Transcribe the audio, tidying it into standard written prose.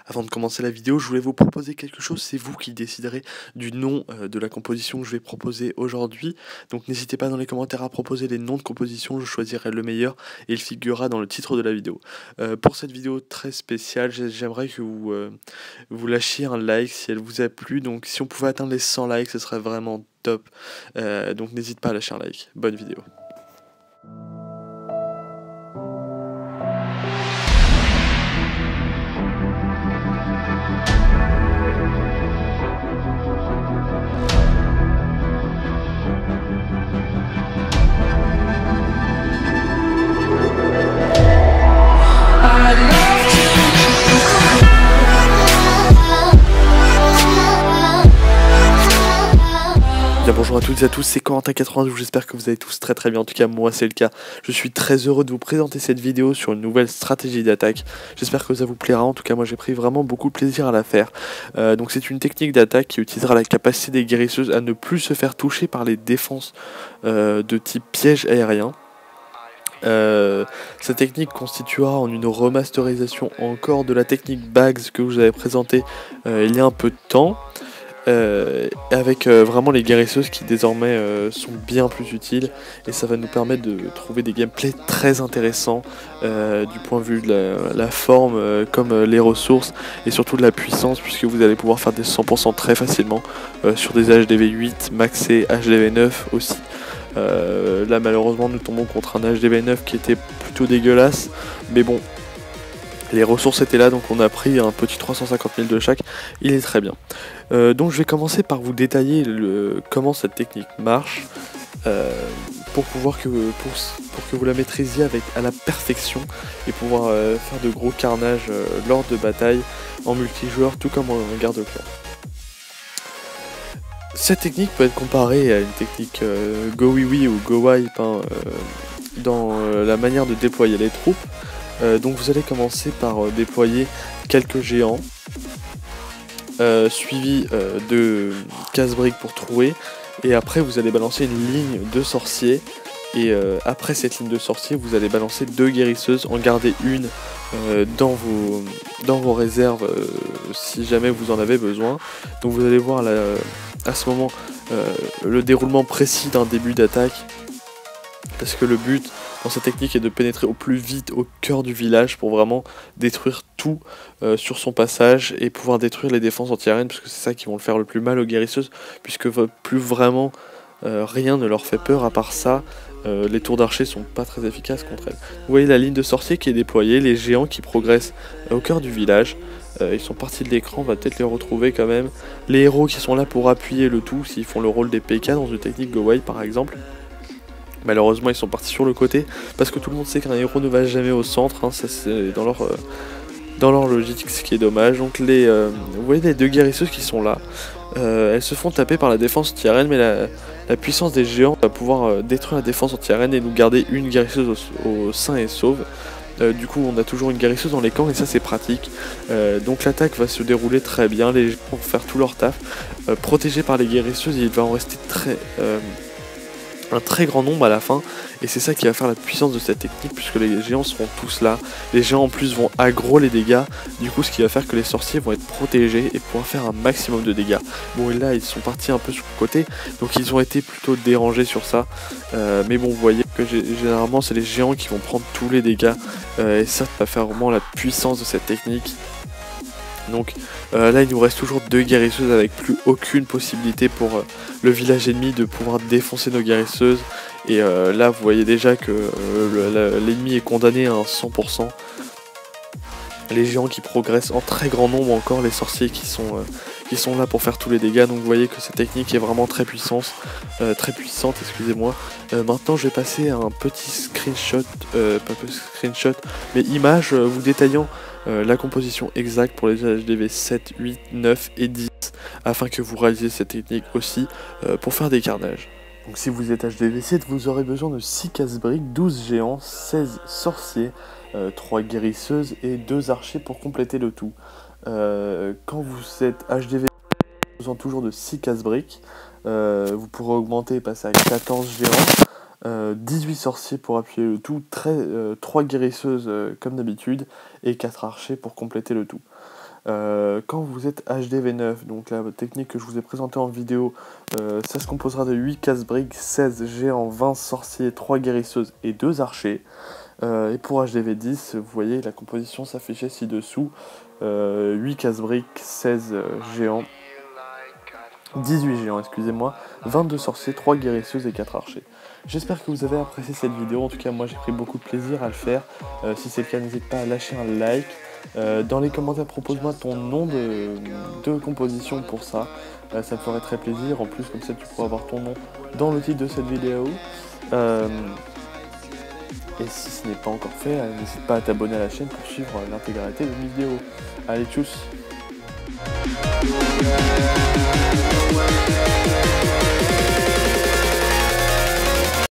Avant de commencer la vidéo, je voulais vous proposer quelque chose, c'est vous qui déciderez du nom de la composition que je vais proposer aujourd'hui. Donc n'hésitez pas dans les commentaires à proposer les noms de composition, je choisirai le meilleur et il figurera dans le titre de la vidéo. Pour cette vidéo très spéciale, j'aimerais que vous lâchiez un like si elle vous a plu. Donc si on pouvait atteindre les 100 likes, ce serait vraiment top. Donc n'hésite pas à lâcher un like. Bonne vidéo. Bien, bonjour à toutes et à tous, c'est Corentin92, j'espère que vous allez tous très bien, en tout cas moi c'est le cas. Je suis très heureux de vous présenter cette vidéo sur une nouvelle stratégie d'attaque, j'espère que ça vous plaira, en tout cas moi j'ai pris vraiment beaucoup de plaisir à la faire. Donc c'est une technique d'attaque qui utilisera la capacité des guérisseuses à ne plus se faire toucher par les défenses de type piège aérien. Cette technique constituera en une remasterisation encore de la technique Bags que je vous avais présentée il y a un peu de temps. Avec vraiment les guérisseuses qui désormais sont bien plus utiles et ça va nous permettre de trouver des gameplays très intéressants du point de vue de la forme comme les ressources et surtout de la puissance, puisque vous allez pouvoir faire des 100% très facilement sur des HDV 8 maxé HDV 9 aussi. Là malheureusement nous tombons contre un HDV 9 qui était plutôt dégueulasse, mais bon, les ressources étaient là, donc on a pris un petit 350 000 de chaque, il est très bien. Donc je vais commencer par vous détailler comment cette technique marche, pour que vous la maîtrisiez à la perfection et pouvoir faire de gros carnages lors de batailles en multijoueur, tout comme en garde-clan. Cette technique peut être comparée à une technique Go Wee ou Go Wipe dans la manière de déployer les troupes. Donc vous allez commencer par déployer quelques géants, suivi de casse-briques pour trouer, et après vous allez balancer une ligne de sorciers, et après cette ligne de sorciers vous allez balancer 2 guérisseuses, en garder une dans vos réserves si jamais vous en avez besoin. Donc vous allez voir là, à ce moment le déroulement précis d'un début d'attaque, parce que le but dans cette technique est de pénétrer au plus vite au cœur du village pour vraiment détruire tout sur son passage et pouvoir détruire les défenses anti-aériennes, parce que c'est ça qui vont le faire le plus mal aux guérisseuses, puisque plus vraiment rien ne leur fait peur à part ça. Les tours d'archers sont pas très efficaces contre elles. Vous voyez la ligne de sorciers qui est déployée, les géants qui progressent au cœur du village. Ils sont partis de l'écran, on va peut-être les retrouver quand même. Les héros qui sont là pour appuyer le tout, s'ils font le rôle des PK dans une technique Go Away par exemple. Malheureusement ils sont partis sur le côté, parce que tout le monde sait qu'un héros ne va jamais au centre, hein, ça c'est dans leur logique, ce qui est dommage. Donc vous voyez les 2 guérisseuses qui sont là, elles se font taper par la défense anti-arène, mais la puissance des géants va pouvoir détruire la défense anti-arène et nous garder une guérisseuse au sain et sauve. Du coup on a toujours une guérisseuse dans les camps et ça c'est pratique. Donc l'attaque va se dérouler très bien, les géants vont faire tout leur taf, protégés par les guérisseuses, et il va en rester un très grand nombre à la fin, et c'est ça qui va faire la puissance de cette technique, puisque les géants seront tous là. Les géants en plus vont aggro les dégâts, du coup ce qui va faire que les sorciers vont être protégés et pouvoir faire un maximum de dégâts. Bon, et là ils sont partis un peu sur le côté, donc ils ont été plutôt dérangés sur ça, mais bon, vous voyez que généralement c'est les géants qui vont prendre tous les dégâts, et ça va faire vraiment la puissance de cette technique. Donc là il nous reste toujours 2 guérisseuses avec plus aucune possibilité pour le village ennemi de pouvoir défoncer nos guérisseuses, et là vous voyez déjà que l'ennemi est condamné à un 100%. Les géants qui progressent en très grand nombre, encore les sorciers qui sont là pour faire tous les dégâts. Donc vous voyez que cette technique est vraiment très puissante, excusez-moi. Maintenant je vais passer à un petit screenshot, pas screenshot, mais image vous détaillant la composition exacte pour les HDV 7, 8, 9 et 10, afin que vous réalisiez cette technique aussi pour faire des carnages. Donc si vous êtes HDV 7, vous aurez besoin de 6 casse-briques, 12 géants, 16 sorciers, 3 guérisseuses et 2 archers pour compléter le tout. Quand vous êtes HDV, vous avez besoin toujours de 6 casse-briques, vous pourrez augmenter et passer à 14 géants, 18 sorciers pour appuyer le tout, 3 guérisseuses comme d'habitude, et 4 archers pour compléter le tout. Quand vous êtes HDV9, donc la technique que je vous ai présentée en vidéo, ça se composera de 8 casse-briques, 16 géants, 20 sorciers, 3 guérisseuses et 2 archers. Et pour HDV10, vous voyez la composition s'affichait ci-dessous, 8 casse-briques, 16 géants, 18 géants, excusez-moi, 22 sorciers, 3 guérisseuses et 4 archers. J'espère que vous avez apprécié cette vidéo, en tout cas moi j'ai pris beaucoup de plaisir à le faire. Si c'est le cas, n'hésite pas à lâcher un like. Dans les commentaires, propose-moi ton nom de composition pour ça. Ça me ferait très plaisir. En plus, comme ça, tu pourras avoir ton nom dans le titre de cette vidéo. Et si ce n'est pas encore fait, n'hésite pas à t'abonner à la chaîne pour suivre l'intégralité de mes vidéos. Allez, tchuss!